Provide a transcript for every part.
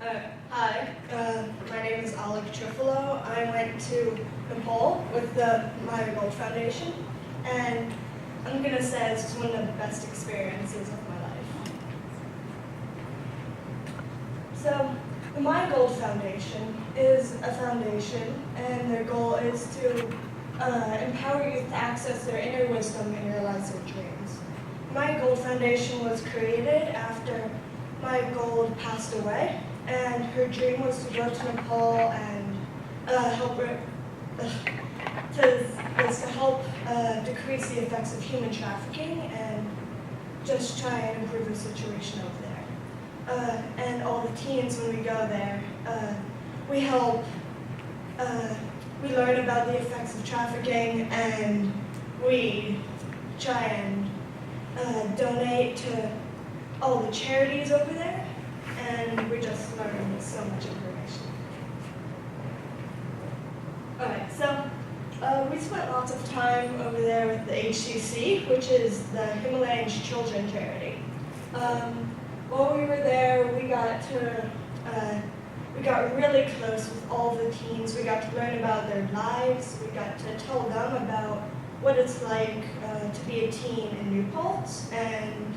Hi, my name is Alec Trifolo. I went to Nepal with the My Gold Foundation, and I'm going to say this is one of the best experiences of my life. So, the My Gold Foundation is a foundation, and their goal is to empower youth to access their inner wisdom and realize their dreams. My Gold Foundation was created after My Gold passed away, and her dream was to go to Nepal and help decrease the effects of human trafficking and just try and improve the situation over there. And all the teens, when we go there, we help, we learn about the effects of trafficking, and we try and donate to all the charities over there, and we're just learning so much information. Alright, so we spent lots of time over there with the HCC, which is the Himalayan Children Charity. While we were there, we got really close with all the teens. We got to learn about their lives. We got to tell them about what it's like to be a teen in New Paltz, and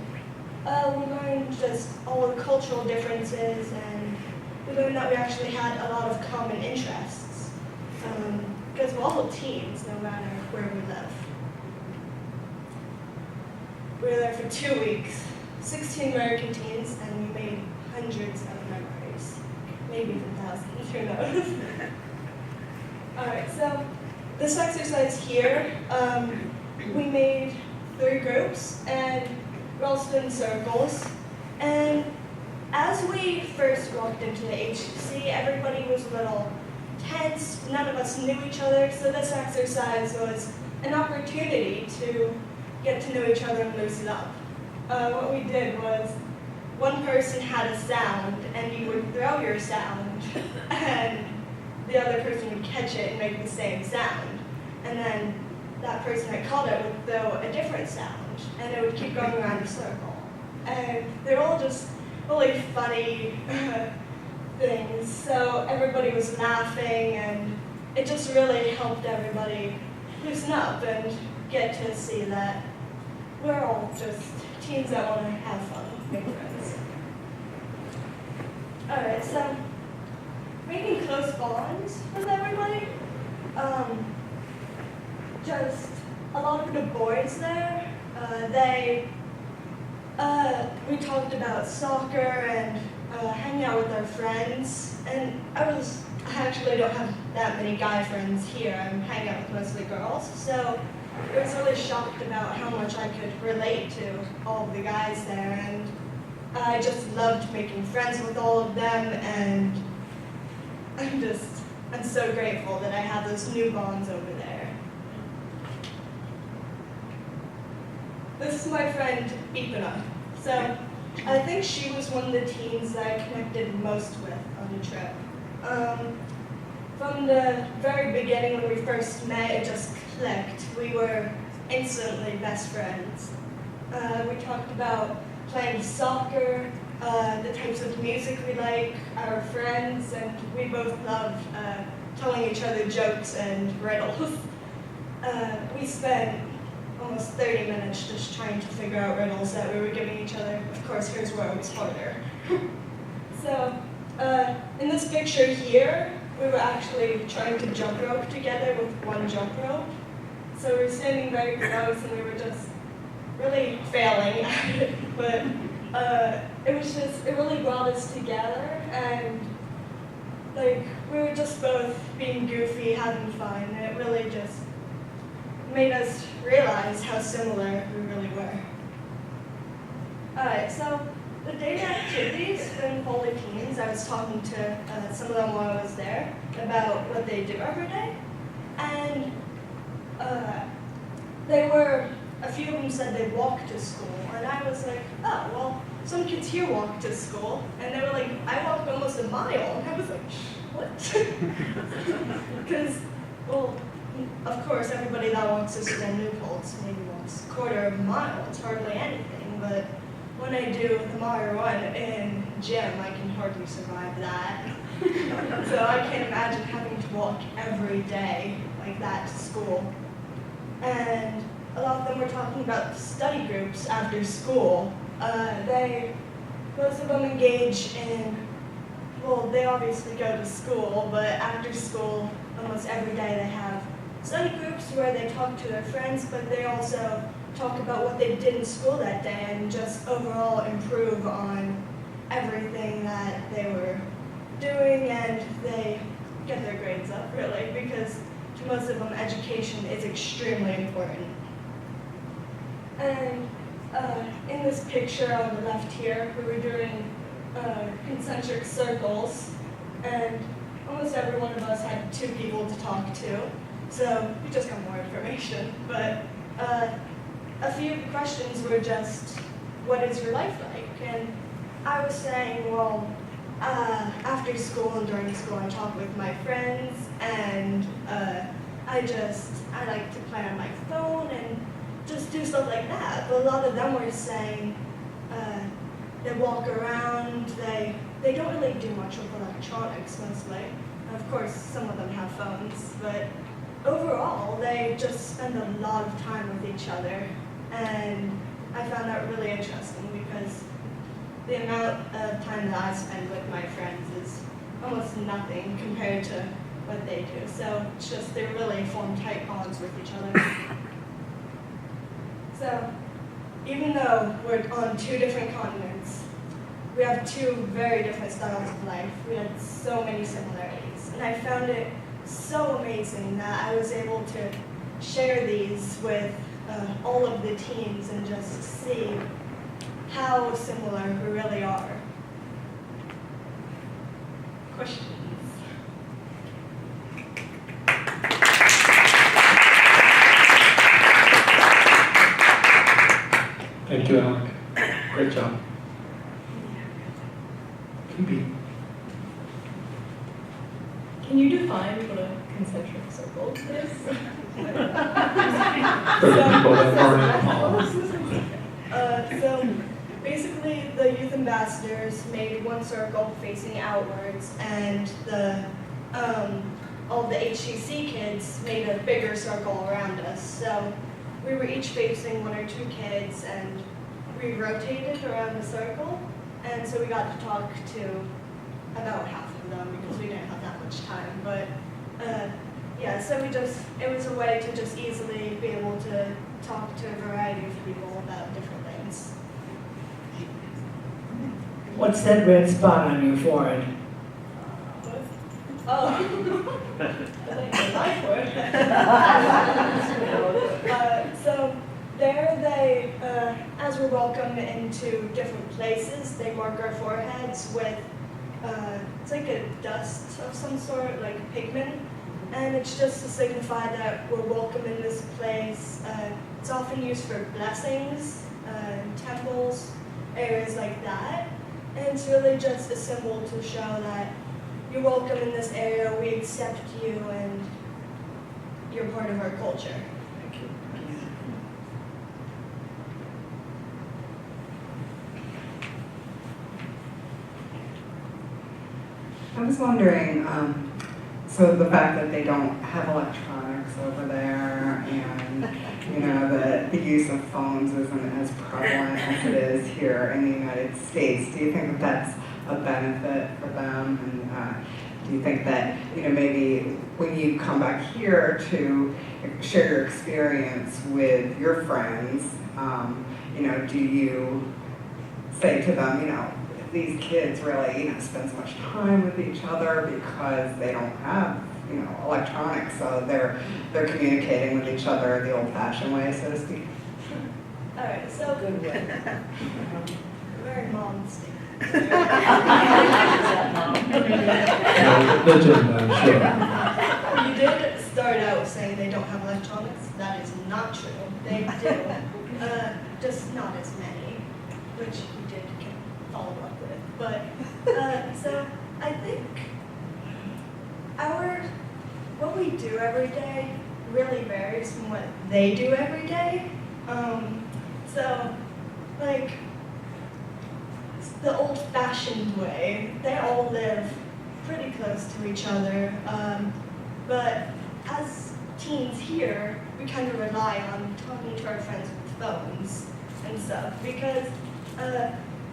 we learned just all the cultural differences, and we learned that we actually had a lot of common interests, because we're all teens no matter where we live. We were there for 2 weeks, 16 American teens, and we made hundreds of memories, maybe even thousands, who knows. Alright, so this exercise here, we made 3 groups, and we're all stood in circles, and as we first walked into the HCC, everybody was a little tense. None of us knew each other, so this exercise was an opportunity to get to know each other and loosen up. What we did was, one person had a sound, and you would throw your sound, and the other person would catch it and make the same sound, and then that person that caught it would throw a different sound, and it would keep going around a circle. And they're all just really funny things, so everybody was laughing, and it just really helped everybody loosen up and get to see that we're all just teens that want to have fun, make friends. Alright, so making close bonds with everybody. Just a lot of the boys there, we talked about soccer and hanging out with our friends, and I actually don't have that many guy friends here. I'm hanging out with mostly girls, so I was really shocked about how much I could relate to all of the guys there, and I just loved making friends with all of them, and I'm so grateful that I have those new bonds over there. This is my friend Ipana. So I think she was one of the teens that I connected most with on the trip. From the very beginning, when we first met, it just clicked. We were instantly best friends. We talked about playing soccer, the types of music we like, our friends, and we both loved telling each other jokes and riddles. We spent almost 30 minutes just trying to figure out riddles that we were giving each other. Of course, here's where it was harder. So, in this picture here, we were actually trying to jump rope together with one jump rope. So we were standing very close, and we were just really failing at it. But it really brought us together, and we were just both being goofy, having fun, and it really just made us realize how similar we really were. Alright, so the daily activities for Nepali teens, I was talking to some of them while I was there about what they do every day, and a few of them said they walk to school, and I was like, oh, well, some kids here walk to school, and they were like, I walked almost a mile, and I was like, what? Because, well, of course, everybody that walks to school in New Paltz maybe walks a quarter of a mile. It's hardly anything, but when I do the Mile Run in gym, I can hardly survive that. So I can't imagine having to walk every day like that to school. And a lot of them were talking about study groups after school. Most of them engage in, well, they obviously go to school, but after school, almost every day they have study groups where they talk to their friends, but they also talk about what they did in school that day and just overall improve on everything that they were doing, and they get their grades up, really, because to most of them, education is extremely important. And in this picture on the left here, we were doing concentric circles, and almost every one of us had 2 people to talk to, so we just got more information. But a few of the questions were just, what is your life like? And I was saying, well, after school and during school I talk with my friends, and I like to play on my phone and just do stuff like that. But a lot of them were saying they walk around, they don't really do much with electronics mostly. Of course, some of them have phones, but overall, they just spend a lot of time with each other. And I found that really interesting because the amount of time that I spend with my friends is almost nothing compared to what they do. So it's just they really form tight bonds with each other. So even though we're on 2 different continents, we have 2 very different styles of life. We had so many similarities. And I found it so amazing that I was able to share these with all of the teams and just see how similar we really are. Questions? Thank you, Alec. Great job. Phoebe. Can you define what a concentric circle is? For the people that aren't in the hall. So basically, the youth ambassadors made one circle facing outwards, and all the HCC kids made a bigger circle around us. So we were each facing 1 or 2 kids, and we rotated around the circle, and so we got to talk to about half of them because we didn't have that much time. But yeah, so it was a way to just easily be able to talk to a variety of people about different things. What's that red spot on your forehead? Oh, I think the life word. So there they, as we're welcome into different places, they mark our foreheads with, it's like a dust of some sort, like pigment, and it's just to signify that we're welcome in this place. It's often used for blessings, temples, areas like that, and it's really just a symbol to show that you're welcome in this area, we accept you, and you're part of our culture. Thank you. I was wondering, so the fact that they don't have electronics over there, and that the use of phones isn't as prevalent as it is here in the United States, do you think that that's a benefit for them? And do you think that maybe when you come back here to share your experience with your friends, do you say to them, these kids really, spend so much time with each other because they don't have, electronics, so they're communicating with each other the old-fashioned way, so to speak. All right, so Good way. very mom statement. The gym, I'm sure. You did start out saying they don't have electronics. That is not true. They do, just not as many, which we did follow up with. But so I think what we do every day really varies from what they do every day. So like the old-fashioned way. They all live pretty close to each other, but as teens here, we kind of rely on talking to our friends with phones and stuff because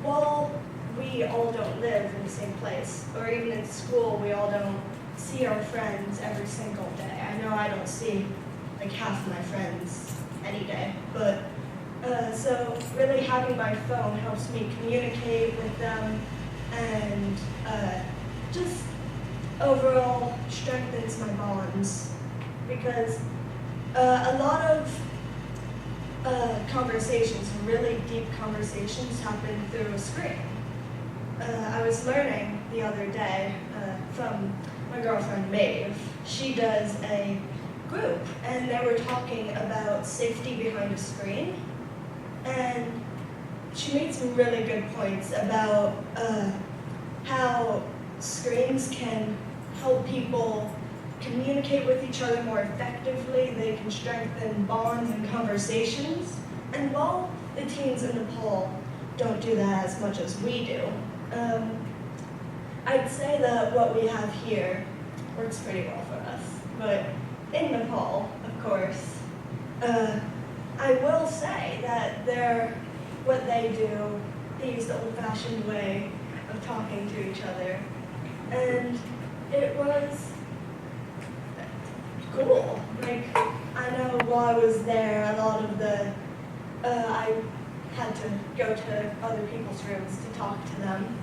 while we all don't live in the same place, or even in school, we all don't see our friends every single day. I know I don't see like half of my friends any day, but so really having my phone helps me communicate with them and just overall strengthens my bonds because a lot of conversations, really deep conversations, happen through a screen. I was learning the other day from my girlfriend Maeve. She does a group, and they were talking about safety behind a screen, and she made some really good points about how screens can help people communicate with each other more effectively. They can strengthen bonds and conversations. And while the teens in Nepal don't do that as much as we do, I'd say that what we have here works pretty well for us. But in Nepal, of course, I will say that what they do, they use the old-fashioned way of talking to each other. And it was cool. Like, I know while I was there, a lot of I had to go to other people's rooms to talk to them.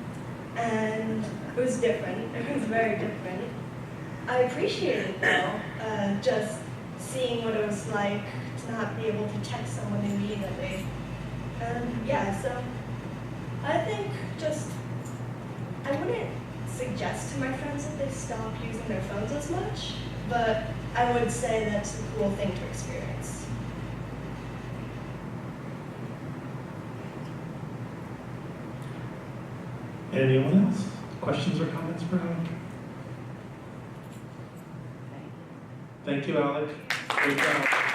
And it was different. It was very different. I appreciated it though, just seeing what it was like to not be able to text someone immediately. Yeah, so I think I wouldn't suggest to my friends that they stop using their phones as much, but I would say that's a cool thing to experience. Anyone else? Questions or comments for Alec? Thank you, Alec. Great job.